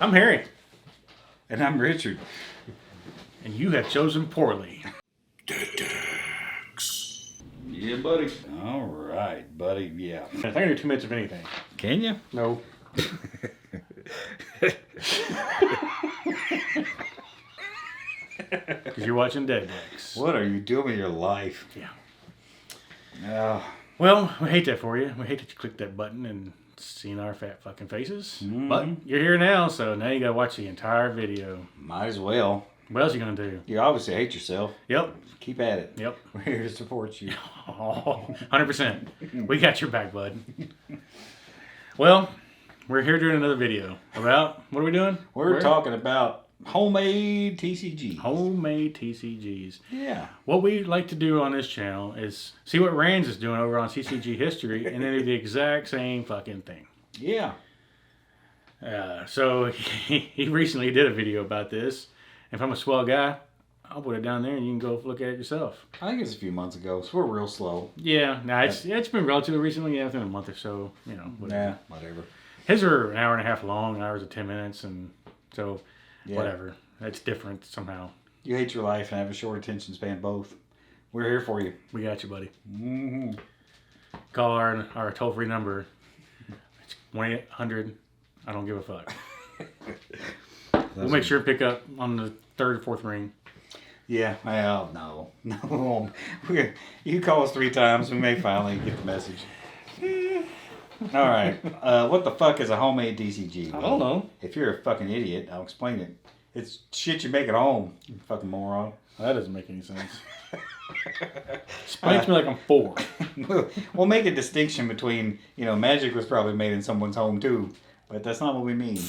I'm Harry. And I'm Richard. And you have chosen poorly. Yeah, buddy. All right, buddy. Yeah. I think I do 2 minutes of anything. Can you? No. Because you're watching Dead Decks. What are you doing with your life? Yeah. Well, we hate that for you. We hate that you clicked that button and seen our fat fucking faces. Mm-hmm. But you're here now, so now you got to watch the entire video. Might as well. What else are you going to do? You obviously hate yourself. Yep. Keep at it. Yep. We're here to support you. Oh, 100%. We got your back, bud. Well, we're here doing another video about, what are we doing? We're talking about homemade TCGs. Homemade TCGs. Yeah. What we like to do on this channel is see what Rands is doing over on CCG History and then do the exact same fucking thing. Yeah. So he recently did a video about this. If I'm a swell guy, I'll put it down there and you can go look at it yourself. I think it's a few months ago, so we're real slow. Yeah, it's been relatively recently, within a month or so, whatever. Nah, whatever. His are an hour and a half long, hours of 10 minutes, and so whatever. That's different somehow. You hate your life and have a short attention span, both. We're here for you. We got you, buddy. Mm-hmm. Call our toll-free number. It's 1-800. I don't give a fuck. We'll make sure to pick up on the third or fourth ring. Yeah, well, no. You call us 3 times, we may finally get the message. All right. What the fuck is a homemade TCG? I don't know. If you're a fucking idiot, I'll explain it. It's shit you make at home, you fucking moron. That doesn't make any sense. Explain to me like I'm 4. We'll make a distinction between, magic was probably made in someone's home too, but that's not what we mean.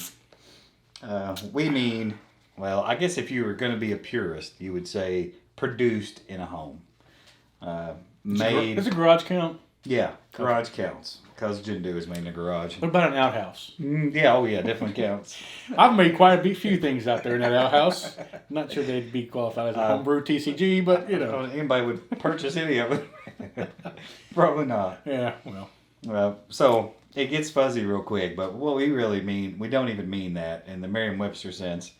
We mean, well, I guess if you were going to be a purist, you would say produced in a home. Made. Does a garage count? Yeah, garage counts. Because Jindu is made in a garage. What about an outhouse? Yeah, definitely counts. I've made quite a few things out there in that outhouse. I'm not sure they'd be qualified as a homebrew TCG, but anybody would purchase any of it. Probably not. Yeah, well. So it gets fuzzy real quick, but what we really mean, we don't even mean that in the Merriam-Webster sense.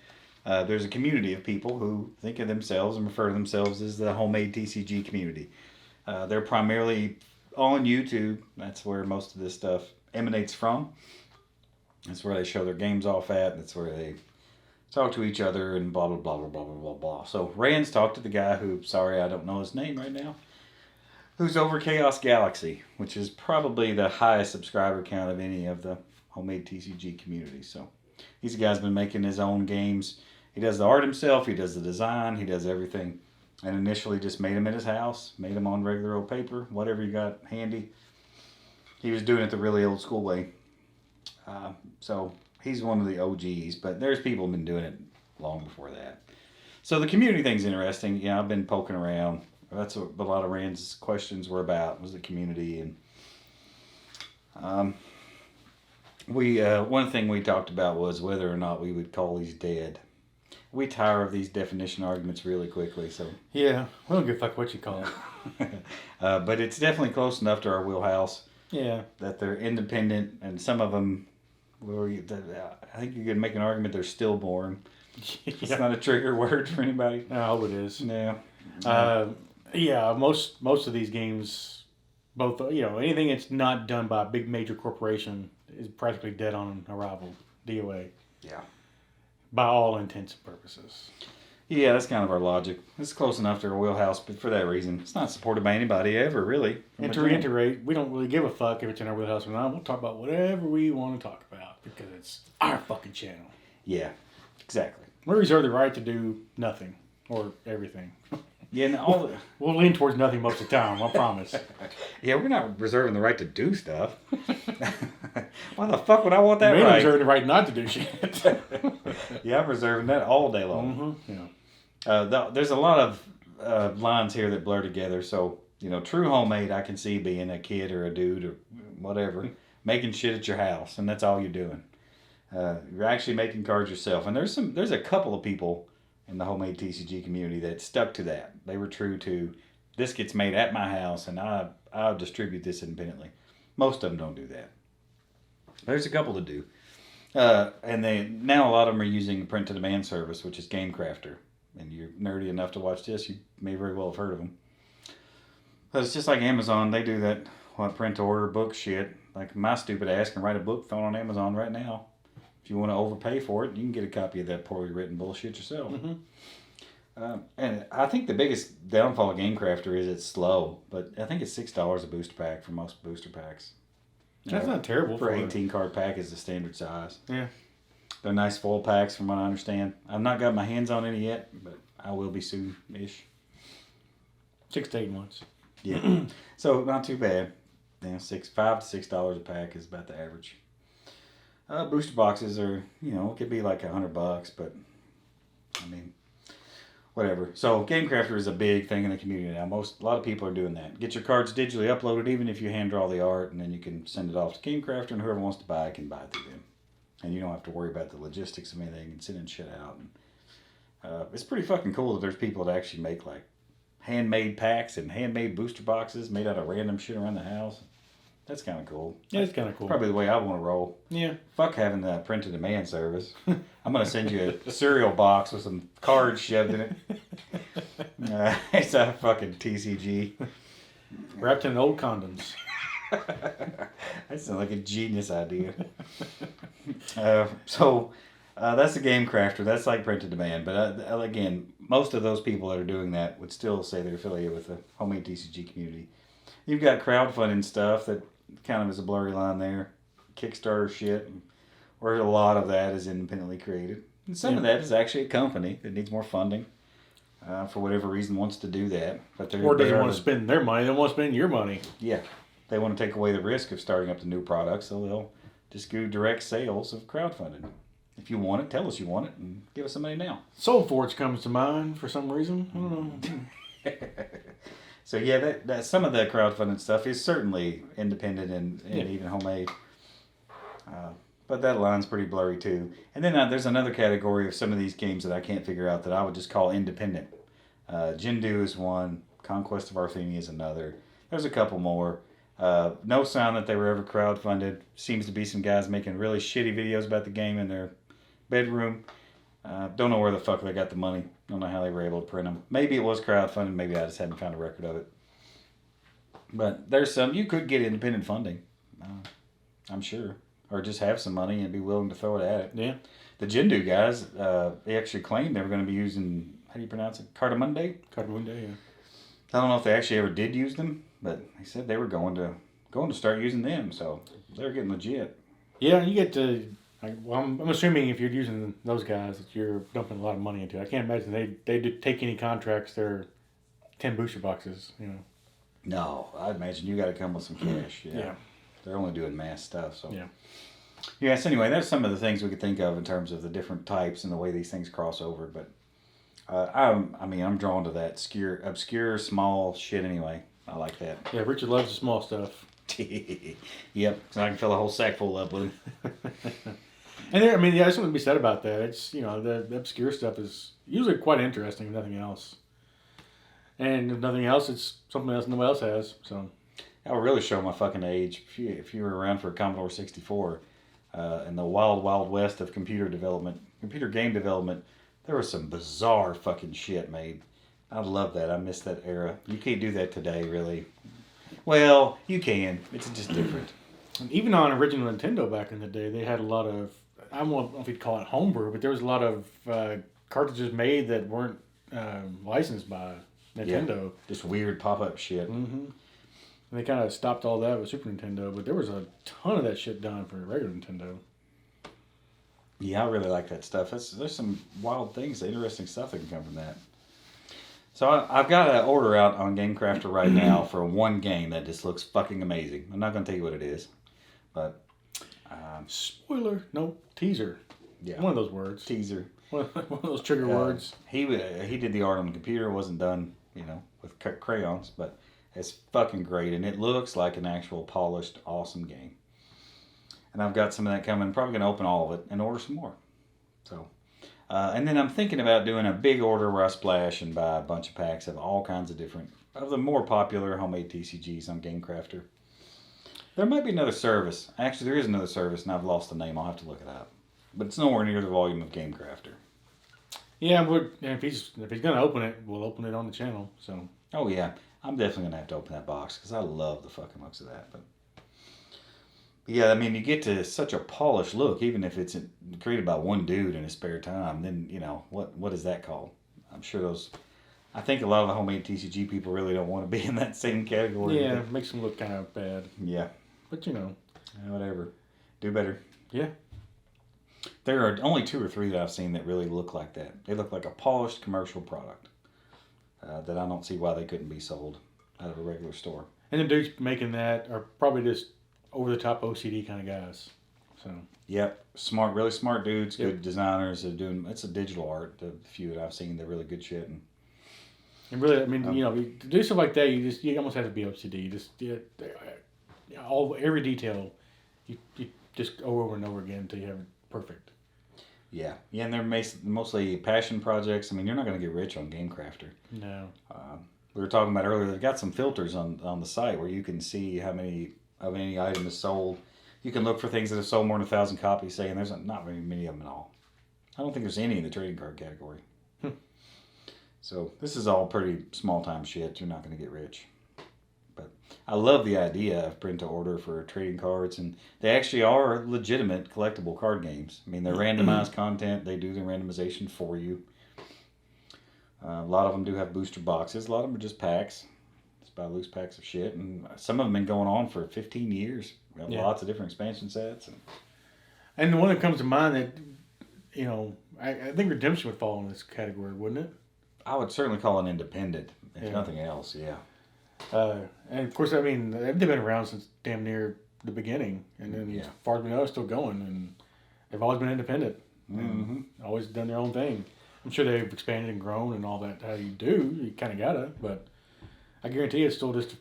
There's a community of people who think of themselves and refer to themselves as the homemade TCG community. They're primarily on YouTube. That's where most of this stuff emanates from. That's where they show their games off at. That's where they talk to each other and blah, blah, blah, blah, blah, blah, blah, blah. So Rand's talked to the guy who, sorry, I don't know his name right now, who's over Chaos Galaxy, which is probably the highest subscriber count of any of the homemade TCG community. So he's a guy's been making his own games. He does the art himself. He does the design. He does everything. And initially just made them at his house, made them on regular old paper, whatever you got handy. He was doing it the really old school way. So he's one of the OGs, but there's people who've been doing it long before that. So the community thing's interesting. Yeah, I've been poking around. That's what a lot of Rand's questions were about, was the community. And one thing we talked about was whether or not we would call these dead. We tire of these definition arguments really quickly, so... Yeah, we don't give a fuck what you call it. But it's definitely close enough to our wheelhouse. Yeah. That they're independent, and some of them... I think you could make an argument they're stillborn. It's not a trigger word for anybody. No, I hope it is. Yeah. Yeah, most of these games, both, anything that's not done by a big major corporation is practically dead on arrival. DOA. Yeah. By all intents and purposes. Yeah, that's kind of our logic. It's close enough to our wheelhouse, but for that reason, it's not supported by anybody ever, really. And to reiterate, we don't really give a fuck if it's in our wheelhouse or not. We'll talk about whatever we want to talk about because it's our fucking channel. Yeah, exactly. We reserve the right to do nothing or everything. Yeah, we'll lean towards nothing most of the time, I promise. Yeah, we're not reserving the right to do stuff. Why the fuck would I want that right? Maybe reserving the right not to do shit. Yeah, I'm reserving that all day long. Mm-hmm. Yeah. There's a lot of lines here that blur together. So, true homemade, I can see being a kid or a dude or whatever, making shit at your house, and that's all you're doing. You're actually making cards yourself. And there's a couple of people in the homemade TCG community that stuck to that. They were true to, this gets made at my house, and I'll distribute this independently. Most of them don't do that. There's a couple that do. And now a lot of them are using the print-to-demand service, which is GameCrafter. And you're nerdy enough to watch this, you may very well have heard of them. But it's just like Amazon. They do that print-to-order book shit. Like my stupid ass can write a book phone on Amazon right now. If you want to overpay for it, you can get a copy of that poorly written bullshit yourself. Mm-hmm. And I think the biggest downfall of GameCrafter is it's slow. But I think it's $6 a booster pack for most booster packs. That's not terrible. For 18 card pack is the standard size. Yeah. They're nice full packs from what I understand. I've not got my hands on any yet, but I will be soon-ish. 6 to 8 months. Yeah. So not too bad. $5 to $6 a pack is about the average. Booster boxes are, it could be like $100, but I mean, whatever. So GameCrafter is a big thing in the community now. A lot of people are doing that. Get your cards digitally uploaded, even if you hand draw the art, and then you can send it off to GameCrafter, and whoever wants to buy it can buy it through them. And you don't have to worry about the logistics of anything and sending shit out. And, it's pretty fucking cool that there's people that actually make like handmade packs and handmade booster boxes made out of random shit around the house. That's kind of cool. Yeah, it's kind of cool. Probably the way I want to roll. Yeah. Fuck having the print-to-demand service. I'm going to send you a cereal box with some cards shoved in it. It's a fucking TCG. Wrapped in old condoms. That sounds like a genius idea. So that's the GameCrafter. That's like print-to-demand. But again, most of those people that are doing that would still say they're affiliated with the Homemade TCG community. You've got crowdfunding stuff that kind of is a blurry line there. Kickstarter shit. Or a lot of that is independently created. And some of that is actually a company that needs more funding. For whatever reason wants to do that. But or doesn't want to spend their money. They want to spend your money. Yeah. They want to take away the risk of starting up the new products. So they'll just do direct sales of crowdfunding. If you want it, tell us you want it and give us some money now. SoulForge comes to mind for some reason. I don't know. So yeah, that some of the crowdfunding stuff is certainly independent and even homemade. But that line's pretty blurry too. And then there's another category of some of these games that I can't figure out that I would just call independent. Jindu is one. Conquest of Arthenia is another. There's a couple more. No sign that they were ever crowdfunded. Seems to be some guys making really shitty videos about the game in their bedroom. Don't know where the fuck they got the money. Don't know how they were able to print them. Maybe it was crowdfunded. Maybe I just hadn't found a record of it. But there's some. You could get independent funding. I'm sure. Or just have some money and be willing to throw it at it. Yeah. The Jindu guys, they actually claimed they were going to be using, how do you pronounce it? Cardamundi? Cardamundi, yeah. I don't know if they actually ever did use them, but they said they were going to start using them, so they're getting legit. Yeah, you get to. I'm assuming if you're using those guys that you're dumping a lot of money into. I can't imagine they did take any contracts. They're 10 booster boxes, No, I'd imagine you got to come with some cash. Yeah. They're only doing mass stuff, so. Yeah. Yes. Anyway, that's some of the things we could think of in terms of the different types and the way these things cross over. But I'm drawn to that obscure, small shit anyway. I like that. Yeah, Richard loves the small stuff. Yep, so I can fill a whole sack full up with him. And there's something to be said about that. It's, the obscure stuff is usually quite interesting, if nothing else. And if nothing else, it's something else nobody else has. So I'll really show my fucking age. If you were around for Commodore 64, in the wild, wild west of computer game development, there was some bizarre fucking shit made. I love that. I miss that era. You can't do that today, really. Well, you can. It's just different. And even on original Nintendo back in the day, they had a lot of, I don't know if you'd call it homebrew, but there was a lot of cartridges made that weren't licensed by Nintendo. Yeah, just weird pop-up shit. Mm-hmm. And they kind of stopped all that with Super Nintendo, but there was a ton of that shit done for regular Nintendo. Yeah, I really like that stuff. There's some wild things, interesting stuff that can come from that. So I've got an order out on GameCrafter right now for one game that just looks fucking amazing. I'm not going to tell you what it is, but... Spoiler. No, teaser. Yeah. One of those words. Teaser. One of those trigger words. He did the art on the computer. It wasn't done, with crayons, but it's fucking great. And it looks like an actual polished, awesome game. And I've got some of that coming. Probably going to open all of it and order some more. So... and then I'm thinking about doing a big order where I splash and buy a bunch of packs of all kinds of the more popular homemade TCGs on GameCrafter. There might be another service. Actually, there is another service, and I've lost the name. I'll have to look it up. but it's nowhere near the volume of Game Crafter. Yeah, if he's gonna open it, we'll open it on the channel. So. Oh yeah, I'm definitely gonna have to open that box because I love the fucking looks of that. But yeah, I mean, you get to such a polished look, even if it's created by one dude in his spare time. Then what is that called? I'm sure those. I think a lot of the homemade TCG people really don't want to be in that same category. Yeah, it makes them look kind of bad. Yeah. But whatever. Do better. Yeah. There are only 2 or 3 that I've seen that really look like that. They look like a polished commercial product that I don't see why they couldn't be sold out of a regular store. And the dudes making that are probably just over-the-top OCD kind of guys. So. Yep. Smart, really smart dudes, good designers. They're doing, it's a digital art. The few that I've seen, they're really good shit. And really, I mean, to do stuff like that, you almost have to be OCD. Every detail, you just go over and over again until you have it perfect. Yeah, and they're mostly passion projects. I mean, you're not going to get rich on Game Crafter. No. We were talking about earlier. They've got some filters on the site where you can see how many of any item is sold. You can look for things that have sold more than 1,000 copies, say, and there's not very many of them at all. I don't think there's any in the trading card category. So this is all pretty small time shit. You're not going to get rich. But I love the idea of print to order for trading cards, and they actually are legitimate collectible card games. I mean, they're randomized content. They do the randomization for you. A lot of them do have booster boxes. A lot of them are just packs. Just buy loose packs of shit, and some of them have been going on for 15 years. We have lots of different expansion sets. And the one that comes to mind that, I think Redemption would fall in this category, wouldn't it? I would certainly call it independent, if nothing else, yeah. And of course, I mean, they've been around since damn near the beginning. And then as far as we know, it's still going. And they've always been independent. Mm-hmm. Always done their own thing. I'm sure they've expanded and grown and all that. How you do, you kind of gotta. But I guarantee it's still just a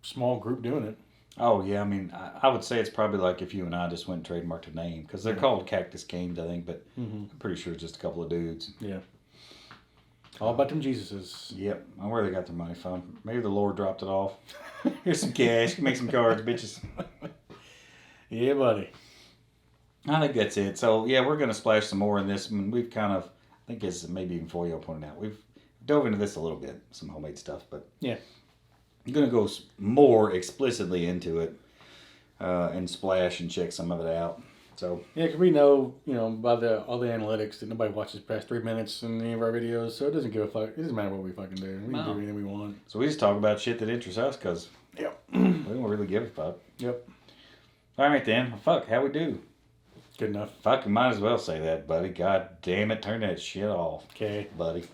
small group doing it. Oh, yeah. I mean, I would say it's probably like if you and I just went and trademarked a name. Because they're called Cactus Games, I think. But I'm pretty sure it's just a couple of dudes. Yeah. All about them Jesuses. Yep. I where they got their money from. Maybe the Lord dropped it off. Here's some cash. Make some cards, bitches. Yeah, buddy. I think that's it. So, yeah, we're going to splash some more in this. I mean, we've kind of, I think as maybe even Foyo pointed out, we've dove into this a little bit, some homemade stuff. But yeah, I'm going to go more explicitly into it and splash and check some of it out. So yeah, because we know, by all the analytics that nobody watches past 3 minutes in any of our videos, so it doesn't give a fuck. It doesn't matter what we fucking do. We can do anything we want. So we just talk about shit that interests us because we don't really give a fuck. Yep. All right then. Fuck, how we do? Good enough. Fuck, you might as well say that, buddy. God damn it, turn that shit off. Okay, buddy.